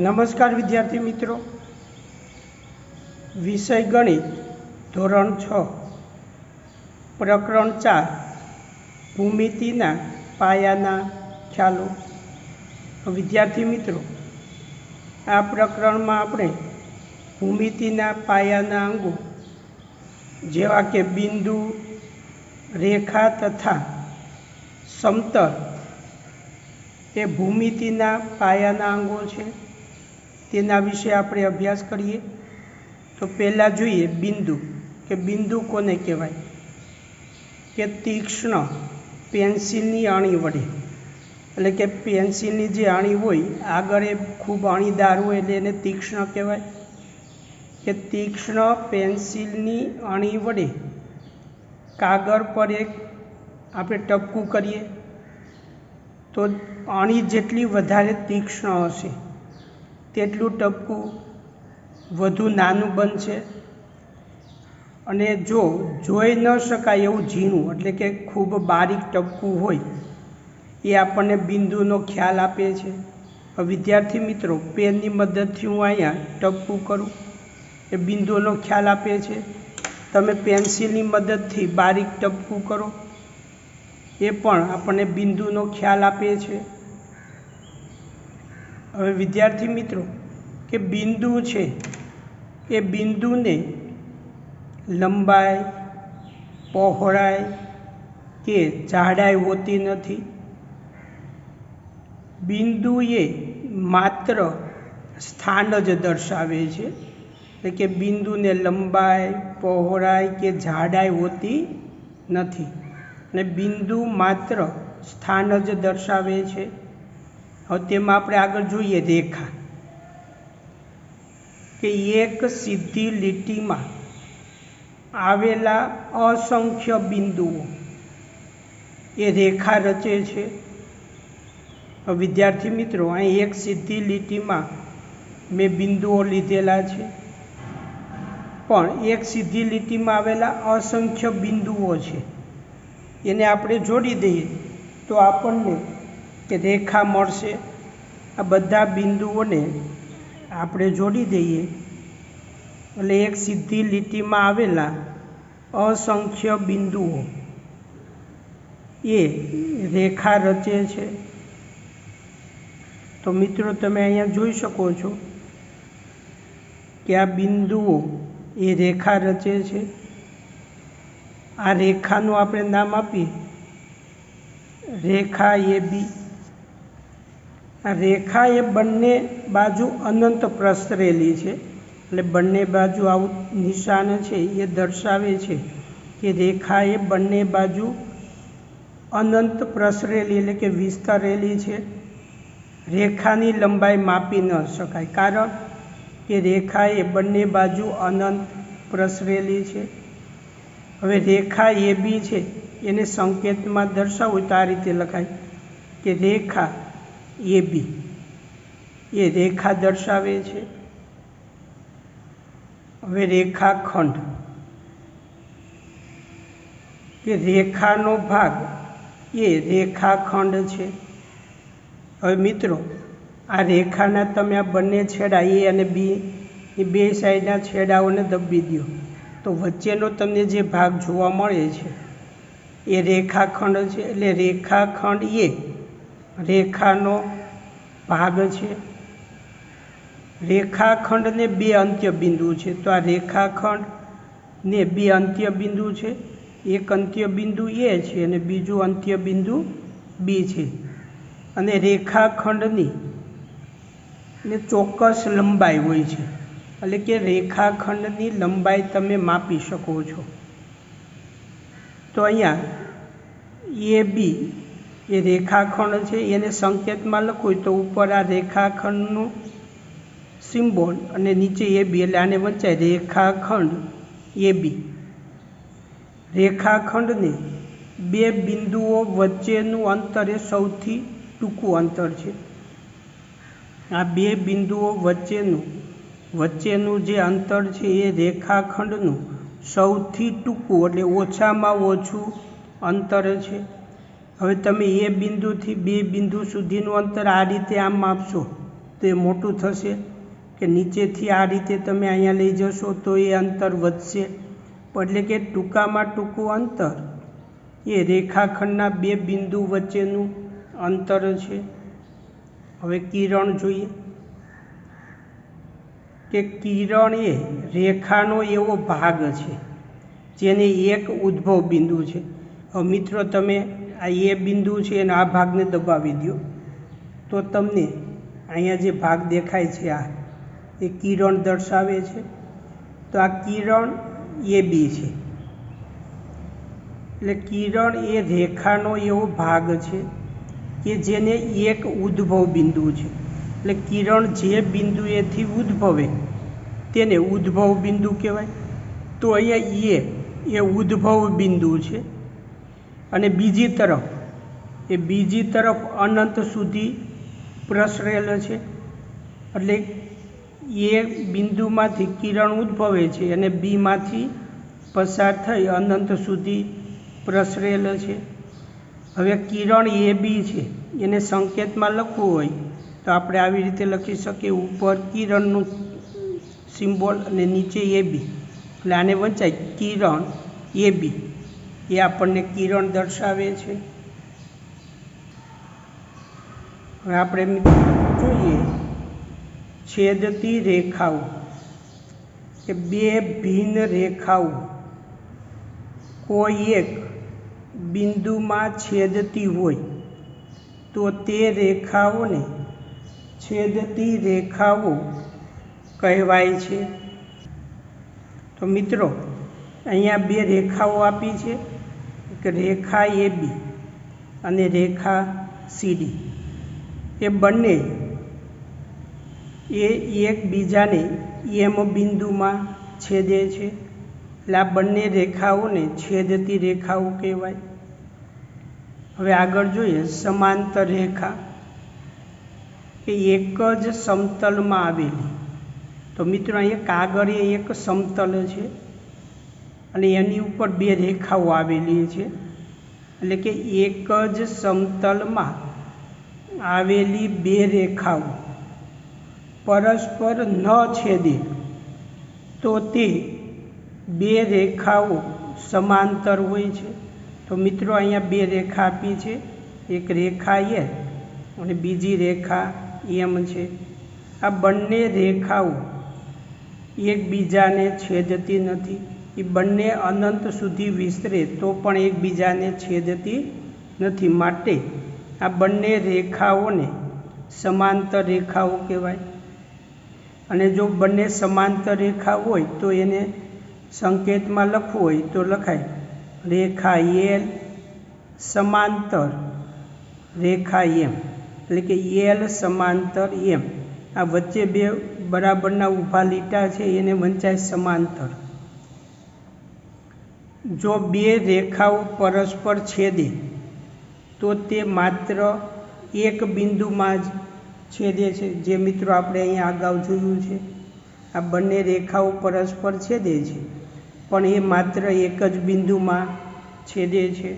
નમસ્કાર વિદ્યાર્થી મિત્રો, વિષય ગણિત ધોરણ 6 પ્રકરણ 4 ભૂમિતિના પાયાના ખ્યાલો। વિદ્યાર્થી મિત્રો, આ પ્રકરણમાં આપણે ભૂમિતિના પાયાના અંગો જેવા કે બિંદુ, રેખા તથા સમતલ એ ભૂમિતિના પાયાના અંગો છે, તેના વિશે આપણે અભ્યાસ કરીએ। તો પહેલાં જોઈએ બિંદુ, કે બિંદુ કોને કહેવાય? કે તીક્ષ્ણ પેન્સિલની અણી વડે, એટલે કે પેન્સિલની જે અણી હોય આગળ એ ખૂબ અણીદાર હોય એટલે એને તીક્ષ્ણ કહેવાય। કે તીક્ષ્ણ પેન્સિલની અણી વડે કાગળ પર એક આપણે ટપકું કરીએ તો અણી જેટલી વધારે તીક્ષ્ણ હશે તેટલું ટપકું વધુ નાનું બનશે, અને જો જોઈ ન શકાય એવું ઝીણું એટલે કે ખૂબ બારીક ટપકું હોય એ આપણને બિંદુનો ખ્યાલ આપે છે। વિદ્યાર્થી મિત્રો, પેનની મદદથી હું અહીંયા ટપકું કરું એ બિંદુનો ખ્યાલ આપે છે। તમે પેન્સિલની મદદથી બારીક ટપકું કરો એ પણ આપણને બિંદુનો ખ્યાલ આપે છે। હવે વિદ્યાર્થી મિત્રો, કે બિંદુ છે એ બિંદુને લંબાઈ, પહોળાઈ કે જાડાઈ હોતી નથી। બિંદુ એ માત્ર સ્થાન જ દર્શાવે છે, એટલે કે બિંદુને લંબાઈ, પહોળાઈ કે જાડાઈ હોતી નથી, અને બિંદુ માત્ર સ્થાન જ દર્શાવે છે। હવે તેમાં આપણે આગળ જોઈએ રેખા, કે એક સીધી લીટીમાં આવેલા અસંખ્ય બિંદુઓ એ રેખા રચે છે। વિદ્યાર્થી મિત્રો, અહીં એક સીધી લીટીમાં મેં બિંદુઓ લીધેલા છે, પણ એક સીધી લીટીમાં આવેલા અસંખ્ય બિંદુઓ છે એને આપણે જોડી દઈએ તો આપણને રેખા મળશે। આ બધા બિંદુઓને આપણે જોડી દઈએ એટલે એક સીધી લીટીમાં આવેલા અસંખ્ય બિંદુઓ એ રેખા રચે છે। તો મિત્રો, તમે અહીંયા જોઈ શકો છો કે આ બિંદુઓ એ રેખા રચે છે। આ રેખાનું આપણે નામ આપીએ રેખા AB। આ રેખા એ બંને બાજુ અનંત પ્રસરેલી છે, એટલે બંને બાજુ આવું નિશાન છે એ દર્શાવે છે કે રેખા એ બંને બાજુ અનંત પ્રસરેલી એટલે કે વિસ્તરેલી છે। રેખાની લંબાઈ માપી ન શકાય, કારણ કે રેખા એ બંને બાજુ અનંત પ્રસરેલી છે। હવે રેખા AB છે એને સંકેતમાં દર્શાવવું તો આ રીતે લખાય કે રેખા AB એ રેખા દર્શાવે છે। હવે રેખાખંડ, કે રેખાનો ભાગ એ રેખાખંડ છે। હવે મિત્રો, આ રેખાના તમે આ બંને છેડા A અને B એ બે સાઈડના છેડાઓને દબી દો તો વચ્ચેનો તમને જે ભાગ જોવા મળે છે એ રેખાખંડ છે। એટલે રેખાખંડ એ રેખાનો ભાગ છે। રેખાખંડને બે અંત્ય બિંદુ છે, તો આ રેખાખંડને બે અંત્ય બિંદુ છે, એક અંત્ય બિંદુ A છે અને બીજું અંત્ય બિંદુ B છે, અને રેખાખંડની ને ચોક્કસ લંબાઈ હોય છે, એટલે કે રેખાખંડની લંબાઈ તમે માપી શકો છો। તો અહીંયા AB એ રેખાખંડ છે, એને સંકેતમાં લખવું તો ઉપર આ રેખાખંડનું સિમ્બોલ અને નીચે AB, એટલે આને વંચાય રેખાખંડ AB। રેખાખંડને બે બિંદુઓ વચ્ચેનું અંતર એ સૌથી ટૂંકું અંતર છે। આ બે બિંદુઓ વચ્ચેનું જે અંતર છે એ રેખાખંડનું સૌથી ટૂંકું એટલે ઓછામાં ઓછું અંતર છે। હવે તમે એ બિંદુથી બે બિંદુ સુધીનું અંતર આ રીતે આમ માપશો તો એ મોટું થશે, કે નીચેથી આ રીતે તમે અહીંયા લઈ જશો તો એ અંતર વધશે. એટલે કે ટૂંકામાં ટૂંકું અંતર એ રેખાખંડના બે બિંદુ વચ્ચેનું અંતર છે. હવે કિરણ જોઈએ, કે કિરણ એ રેખાનો એવો ભાગ છે જેને એક ઉદ્ભવ બિંદુ છે. હવે મિત્રો તમે આ એ બિંદુ છે અને આ ભાગને દબાવી દો તો તમને અહીંયા જે ભાગ દેખાય છે આ એ કિરણ દર્શાવે છે. તો આ કિરણ એ બી છે. એટલે કિરણ એ રેખાનો એવો ભાગ છે કે જેને એક ઉદ્ભવ બિંદુ છે. એટલે કિરણ જે બિંદુએથી ઉદ્ભવે તેને ઉદ્ભવ બિંદુ કહેવાય. તો અહીંયા એ ઉદ્ભવ બિંદુ છે અને બીજી તરફ અનંત સુધી પ્રસરેલ છે. એટલે એ બિંદુમાંથી કિરણ ઉદ્ભવે છે અને બીમાંથી પસાર થઈ અનંત સુધી પ્રસરેલ છે. હવે કિરણ એ બી છે એને સંકેતમાં લખવું હોય તો આપણે આવી રીતે લખી શકીએ, ઉપર કિરણનું સિમ્બોલ અને નીચે એ બી. એટલે આને વંચાય કિરણ એ બી, એ આપણને કિરણ દર્શાવે છે. હવે આપણે જોઈએ છેદતી રેખાઓ, કે બે ભિન્ન રેખાઓ કોઈ એક બિંદુમાં છેદતી હોય તો તે રેખાઓને છેદતી રેખાઓ કહેવાય છે. તો મિત્રો અહીંયા બે રેખાઓ આપી છે, એક રેખા એ બી અને રેખા સીડી. એ બંને એ એકબીજાને એમ બિંદુમાં છેદે છે. એટલે આ બંને રેખાઓને છેદતી રેખાઓ કહેવાય. હવે આગળ જોઈએ સમાંતર રેખા, કે એક જ સમતલમાં આવેલી. તો મિત્રો અહીંયા કાગળ એ એક સમતલ છે અને એની ઉપર બે રેખાઓ આવેલી છે. એટલે કે એક જ સમતલમાં આવેલી બે રેખાઓ પરસ્પર ન છેદે તો તે બે રેખાઓ સમાંતર હોય છે. તો મિત્રો અહીંયા બે રેખા આપી છે, એક રેખા એ અને બીજી રેખા એમ છે. આ બંને રેખાઓ એકબીજાને છેદતી નથી. એ બંને અનંત સુધી વિસ્તરે તો પણ એકબીજાને છેદતી નથી. માટે આ બંને રેખાઓને સમાંતર રેખાઓ કહેવાય. અને જો બંને સમાંતર રેખા હોય તો એને સંકેતમાં લખવું હોય તો લખાય રેખા એલ સમાંતર રેખા એમ. એટલે કે એલ સમાંતર એમ. આ વચ્ચે બે બરાબરના ઊભા લીટા છે એને વંચાય સમાંતર. જો બે રેખાઓ પરસ્પર છેદે તો તે માત્ર એક બિંદુમાં જ છેદે છે. જે મિત્રો આપણે અહીંયા અગાઉ જોયું છે, આ બંને રેખાઓ પરસ્પર છેદે છે પણ એ માત્ર એક જ બિંદુમાં છેદે છે.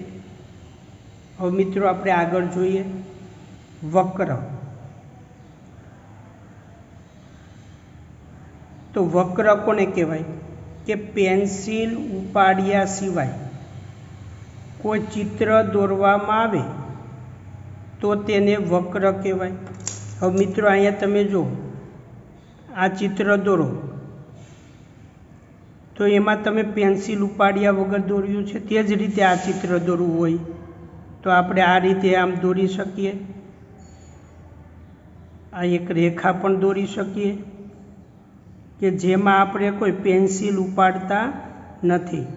હવે મિત્રો આપણે આગળ જોઈએ વક્ર. તો વક્ર કોને કહેવાય? કે પેન્સિલ ઉપાડ્યા સિવાય કોઈ ચિત્ર દોરવામાં આવે તો તેને વક્ર કહેવાય. હવે મિત્રો અહીંયા તમે જો આ ચિત્ર દોરો તો એમાં તમે પેન્સિલ ઉપાડ્યા વગર દોર્યું છે. તે જ રીતે આ ચિત્ર દોરવું હોય તો આપણે આ રીતે આમ દોરી શકીએ. આ એક રેખા પણ દોરી શકીએ કે જેમાં આપણે કોઈ પેન્સિલ ઉપાડતા નથી.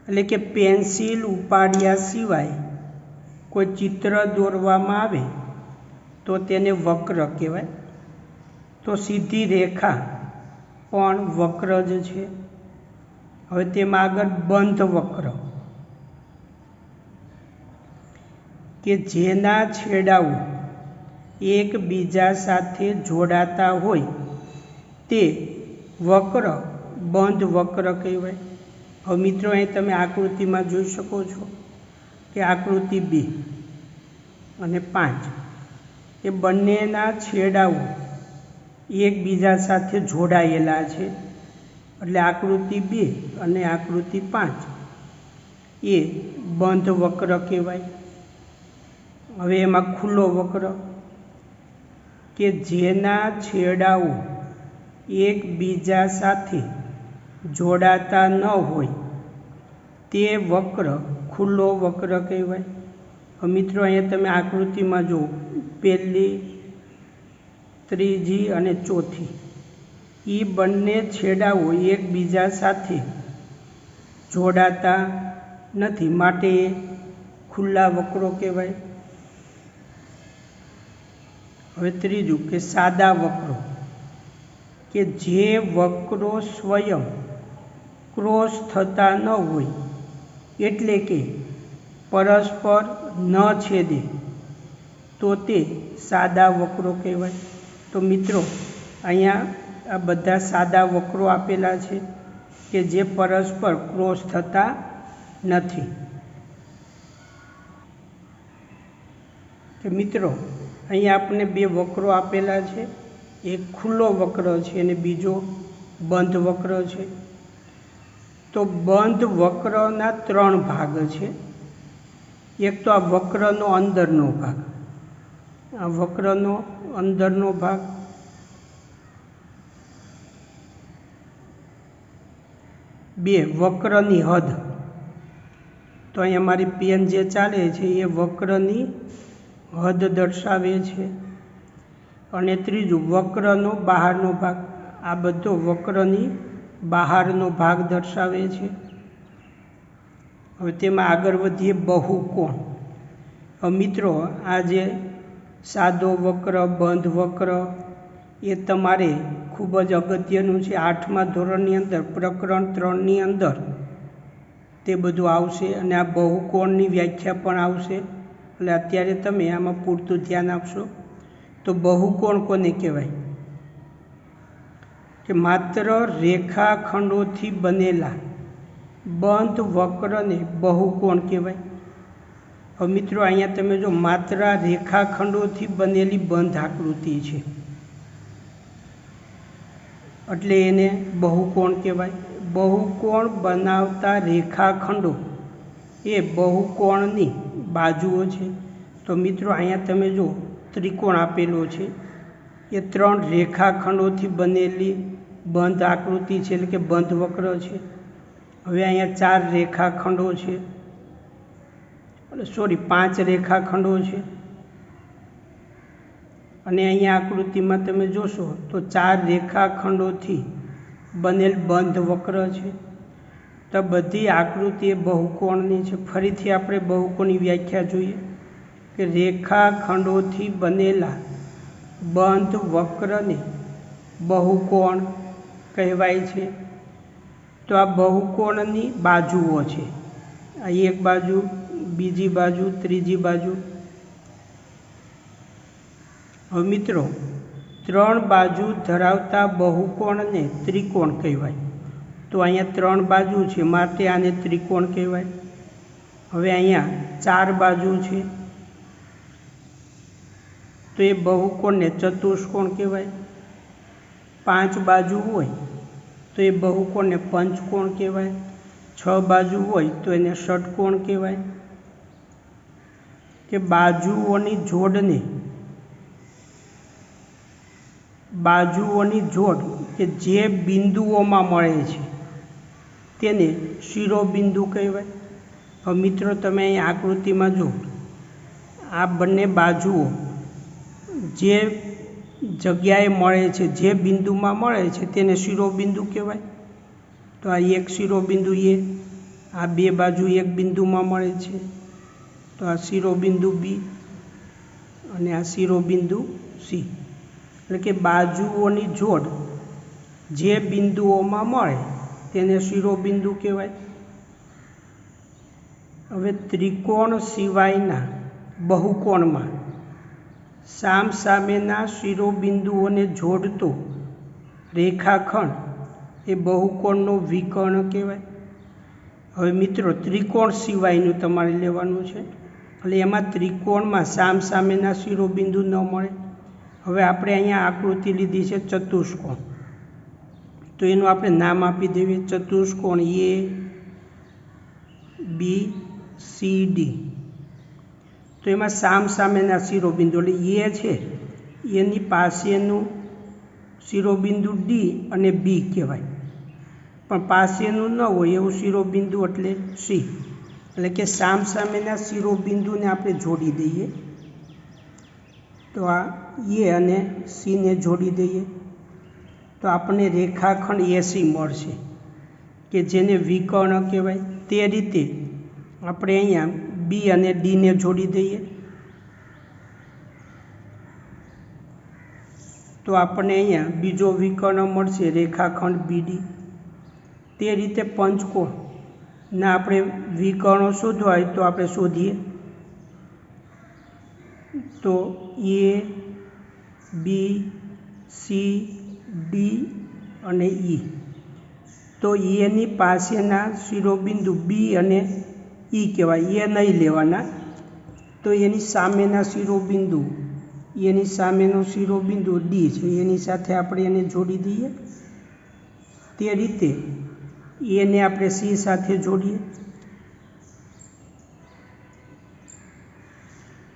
એટલે કે પેન્સિલ ઉપાડ્યા સિવાય કોઈ ચિત્ર દોરવામાં આવે તો તેને વક્ર કહેવાય. તો સીધી રેખા પણ વક્ર જ છે. હવે તેમાં આગળ બંધ વક્ર, કે જેના છેડાઓ એકબીજા સાથે જોડાતા હોય તે વક્ર બંધ વક્ર કહેવાય. હવે મિત્રો અહીં તમે આકૃતિમાં જોઈ શકો છો કે આકૃતિ 2, અને 5 એ બંનેના છેડાઓ એકબીજા સાથે જોડાયેલા છે, એટલે આકૃતિ 2 અને આકૃતિ 5 એ બંધ વક્ર કહેવાય. હવે એમાં ખુલ્લો વક્ર કે જેના છેડાઓ એકબીજા સાથે જોડાતા ન હોય તે વક્ર ખુલ્લો વક્ર કહેવાય. મિત્રો અહીંયા તમે આકૃતિમાં જુઓ, પહેલી, ત્રીજી અને ચોથી એ બંને છેડાઓ એકબીજા સાથે જોડાતા નથી, માટે એ ખુલ્લા વક્રો કહેવાય. હવે ત્રીજું કે સાદા વક્રો કે જે વક્રો સ્વયં ક્રોસ થતા ન હોય, એટલે કે પરસ્પર ન છેદે, તો તે સાદા વક્રો કહેવાય. તો મિત્રો અહીંયા આ બધા સાદા વક્રો આપેલા છે કે જે પરસ્પર ક્રોસ થતા નથી. કે મિત્રો અહીંયા આપણને બે વક્રો આપેલા છે, એક ખુલ્લો વક્ર છે અને બીજો બંધ વક્ર છે. તો બંધ વક્રના 3 ભાગ છે. એક તો આ વક્રનો અંદરનો ભાગ, આ વક્રનો અંદરનો ભાગ, બે વક્રની હદ, તો અહીંયા મારી પેન જે ચાલે છે એ વક્રની હદ દર્શાવે છે. અને ત્રીજું વક્રનો બહારનો ભાગ, આ બધો વક્રની બહારનો ભાગ દર્શાવે છે. હવે તેમાં આગળ વધીએ બહુકોણ. મિત્રો આ જે સાદો વક્ર, બંધ વક્ર એ તમારે ખૂબ જ અગત્યનું છે. 8મા ધોરણની અંદર પ્રકરણ 3ની અંદર તે બધું આવશે અને આ બહુકોણની વ્યાખ્યા પણ આવશે, એટલે અત્યારે તમે આમાં પૂરતું ધ્યાન આપશો. તો બહુકોણ કોને કહેવાય? કે માત્ર રેખાખંડોથી બનેલા બંધ વક્રને બહુકોણ કહેવાય. હવે મિત્રો અહીંયા તમે જો માત્ર રેખાખંડોથી બનેલી બંધ આકૃતિ છે, એટલે એને બહુકોણ કહેવાય. બહુકોણ બનાવતા રેખાખંડો એ બહુકોણની બાજુઓ છે. તો મિત્રો અહીંયા તમે જો ત્રિકોણ આપેલો છે, એ 3 રેખાખંડોથી બનેલી બંધ આકૃતિ છે, એટલે કે બંધ વક્ર છે. હવે અહીંયા 4 રેખાખંડો છે, સોરી 5 રેખાખંડો છે. અને અહીંયા આકૃતિમાં તમે જોશો તો 4 રેખાખંડોથી બનેલ બંધ વક્ર છે. તો બધી આકૃતિ એ બહુકોણની છે. ફરીથી આપણે બહુકોણની વ્યાખ્યા જોઈએ કે રેખાખંડોથી બનેલા બંધ વક્રને બહુકોણ કહેવાય છે. તો આ બહુકોણની બાજુઓ છે, આ એક બાજુ, બીજી બાજુ, ત્રીજી બાજુ. હવે મિત્રો 3 બાજુ ધરાવતા બહુકોણને ત્રિકોણ કહેવાય. તો અહીંયા 3 બાજુ છે, માટે આને ત્રિકોણ કહેવાય. હવે અહીંયા 4 બાજુ છે, તો એ બહુકોણને ચતુષ્કોણ કહેવાય. 5 બાજુ હોય તો એ બહુકોણને પંચકોણ કહેવાય. 6 બાજુ હોય તો એને ષટકોણ કહેવાય. કે બાજુઓની જોડ કે જે બિંદુઓમાં મળે છે તેને શિરોબિંદુ કહેવાય. હવે મિત્રો તમે અહીં આકૃતિમાં જુઓ, આ બંને બાજુઓ જે જગ્યાએ મળે છે, જે બિંદુમાં મળે છે તેને શિરોબિંદુ કહેવાય. તો આ એક શિરોબિંદુ એ, આ બે બાજુ એક બિંદુમાં મળે છે, તો આ શિરોબિંદુ બી અને આ શિરોબિંદુ સી. એટલે કે બાજુઓની જોડ જે બિંદુઓમાં મળે તેને શિરોબિંદુ કહેવાય. હવે ત્રિકોણ સિવાયના બહુકોણમાં સામસામેના શિરોબિંદુઓને જોડતો રેખાખંડ એ બહુકોણનો વિકર્ણ કહેવાય. હવે મિત્રો ત્રિકોણ સિવાયનું તમારે લેવાનું છે. એટલે એમાં ત્રિકોણમાં સામસામેના શિરોબિંદુ ન મળે। હવે આપણે અહીંયા આકૃતિ લીધી છે ચતુષ્કોણ, તો એનું આપણે નામ આપી દઈએ ચતુષ્કોણ ABCD। તો એમાં સામસામેના શિરોબિંદુ એટલે એ છે એની પાસેનું શિરોબિંદુ ડી અને બી કહેવાય, પણ પાસેનું ન હોય એવું શિરોબિંદુ એટલે સી। એટલે કે સામસામેના શિરોબિંદુને આપણે જોડી દઈએ, તો આ એ અને સીને જોડી દઈએ તો આપણને રેખાખંડ એસી મળશે, કે જેને વિકર્ણ કહેવાય। તે રીતે આપણે અહીંયા બી અને ડીને જોડી દઈએ તો આપણને અહીંયા બીજો વિકર્ણ મળશે રેખાખંડ બીડી। તે રીતે પંચકોણના આપણે વિકર્ણો શોધવા હોય તો આપણે શોધીએ, તો એ બી સી ડી અને ઈ। તો એની પાસેના શિરોબિંદુ બી અને ઈ કહેવાય, એ નહીં લેવાના। તો એની સામેના શિરોબિંદુ, એની સામેનો શિરોબિંદુ ડી છે, એની સાથે આપણે એને જોડી દઈએ। તે રીતે એને આપણે સી સાથે જોડીએ।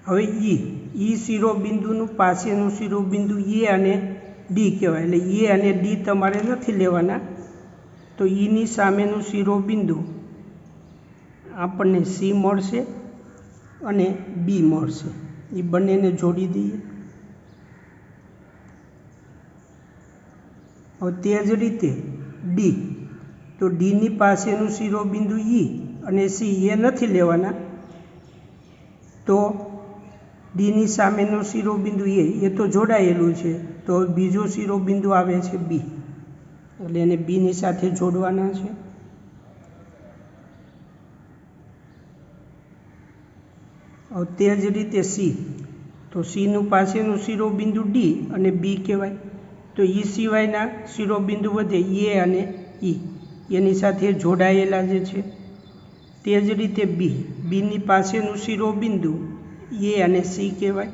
હવે ઈ શિરોબિંદુનું પાસેનું શિરોબિંદુ એ અને ડી કહેવાય, એટલે એ અને ડી તમારે નથી લેવાના। તો ઈની સામેનું શિરોબિંદુ આપણને સી મળશે અને બી મળશે, એ બંનેને જોડી દઈએ। હવે તે જ રીતે ડી, તો ડીની પાસેનું શિરોબિંદુ ઈ અને સી એ નથી લેવાના। તો ડીની સામેનું શિરોબિંદુ એ તો જોડાયેલું છે, તો બીજો શિરોબિંદુ આવે છે બી, એટલે એને બીની સાથે જોડવાના છે। હવે તે જ રીતે સી, તો સીનું પાસેનું શિરોબિંદુ ડી અને બી કહેવાય, તો એ સિવાયના શિરોબિંદુ વધે એ અને ઈ, એની સાથે જોડાયેલા જ છે। તે જ રીતે બીની પાસેનું શિરોબિંદુ એ અને સી કહેવાય,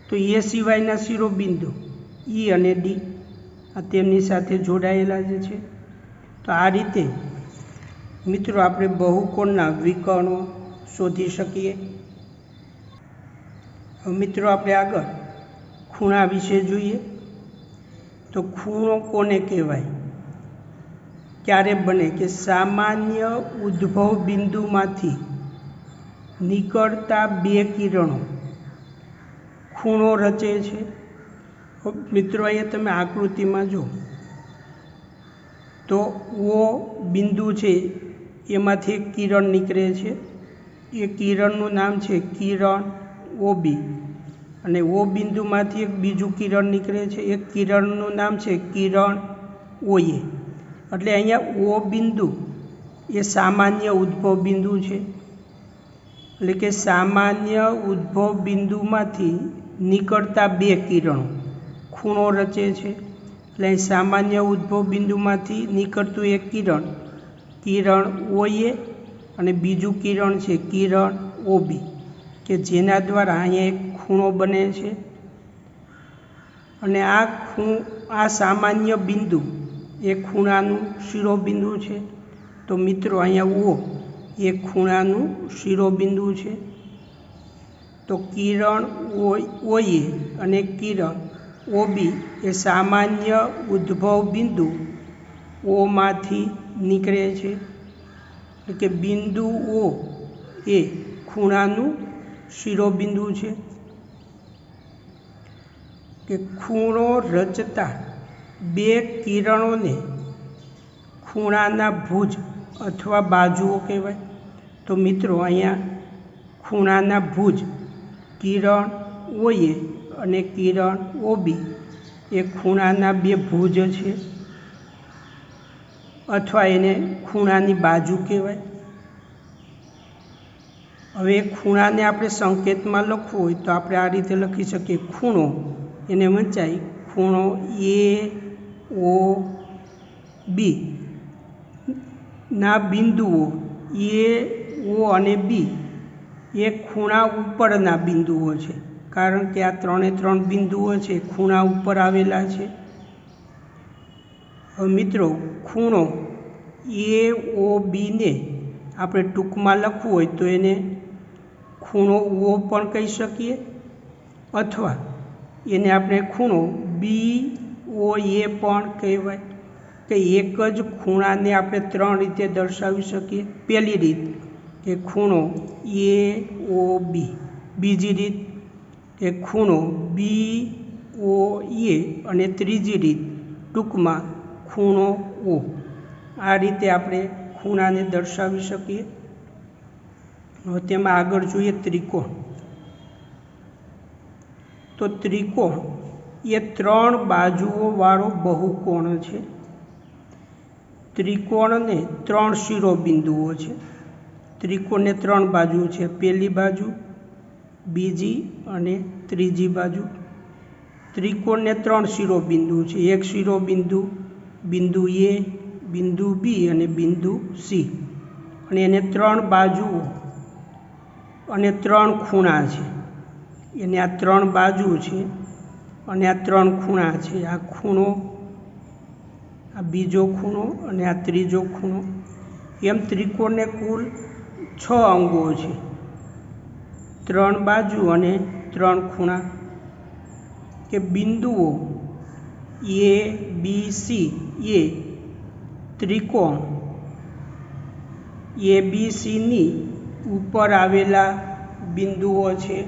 તો એ સિવાયના શિરોબિંદુ ઈ અને ડી આ તેમની સાથે જોડાયેલા જ છે। તો આ રીતે મિત્રો આપણે બહુકોણના વિકર્ણો શોધી શકીએ। હવે મિત્રો આપણે આગળ ખૂણા વિશે જોઈએ, તો ખૂણો કોને કહેવાય, ક્યારે બને કે સામાન્ય ઉદ્ભવ બિંદુમાંથી નીકળતા બે કિરણો ખૂણો રચે છે। મિત્રો અહીંયા તમે આકૃતિમાં જો તો ઓ બિંદુ છે એમાંથી એક કિરણ નીકળે છે, એ કિરણનું નામ છે કિરણ ઓબી, અને ઓ બિંદુમાંથી એક બીજું કિરણ નીકળે છે, એક કિરણનું નામ છે કિરણ ઓએ। એટલે અહીંયા ઓ બિંદુ એ સામાન્ય ઉદ્ભવ બિંદુ છે, એટલે કે સામાન્ય ઉદ્ભવ બિંદુમાંથી નીકળતા બે કિરણો ખૂણો રચે છે। એટલે સામાન્ય ઉદ્ભવ બિંદુમાંથી નીકળતું એક કિરણ ઓએ અને બીજું કિરણ છે કિરણ ઓબી, કે જેના દ્વારા અહીંયા એક ખૂણો બને છે। અને આ સામાન્ય બિંદુ એ ખૂણાનું શિરોબિંદુ છે। તો મિત્રો અહીંયા ઓ એ ખૂણાનું શિરોબિંદુ છે। તો કિરણ ઓએ અને કિરણ ઓબી એ સામાન્ય ઉદ્ભવ બિંદુ ઓમાંથી નીકળે છે, એટલે કે બિંદુ ઓ એ ખૂણાનું શિરોબિંદુ છે। કે ખૂણો રચતા બે કિરણોને ખૂણાના ભુજ અથવા બાજુઓ કહેવાય। તો મિત્રો અહીંયા ખૂણાના ભુજ કિરણ ઓએ અને કિરણ ઓબી એ ખૂણાના બે ભુજ છે, અથવા એને ખૂણાની બાજુ કહેવાય। હવે ખૂણાને આપણે સંકેતમાં લખવું હોય તો આપણે આ રીતે લખી શકીએ, ખૂણો એને વંચાય ખૂણો એ ઓ બી ના બિંદુઓ એ ઓ અને બી એ ખૂણા ઉપરના બિંદુઓ છે, કારણ કે આ 3 બિંદુઓ છે ખૂણા ઉપર આવેલા છે. હવે મિત્રો, ખૂણો AOB ને આપણે ટૂંકમાં લખવું હોય તો એને ખૂણો O પણ કહી શકીએ, અથવા એને આપણે ખૂણો BOA પણ કહેવાય. કે એક જ ખૂણાને આપણે 3 રીતે દર્શાવી શકીએ. પહેલી રીત કે ખૂણો AOB, બીજી રીત કે ખૂણો BOA, અને ત્રીજી રીત ટૂંકમાં ખૂણો O. આ રીતે આપણે ખૂણાને દર્શાવી શકીએ. હવે તેમાં આગળ જોઈએ ત્રિકોણ. તો ત્રિકોણ એ 3 બાજુઓવાળો બહુકોણ છે. ત્રિકોણને 3 શિરોબિંદુઓ છે. ત્રિકોણને 3 બાજુ છે, પહેલી બાજુ, બીજી અને ત્રીજી બાજુ. ત્રિકોણને 3 શિરોબિંદુ છે. એક શિરોબિંદુ બિંદુ A, બિંદુ B અને બિંદુ C, અને એને 3 બાજુઓ અને 3 ખૂણા છે. એને આ 3 બાજુ છે અને આ 3 ખૂણા છે. આ ખૂણો, આ બીજો ખૂણો અને આ ત્રીજો ખૂણો. એમ ત્રિકોણને કુલ 6 અંગો છે, 3 બાજુ અને 3 ખૂણા. કે બિંદુઓ A, B, C એ ત્રિકોણ ABCની ઉપર આવેલા બિંદુઓ છે.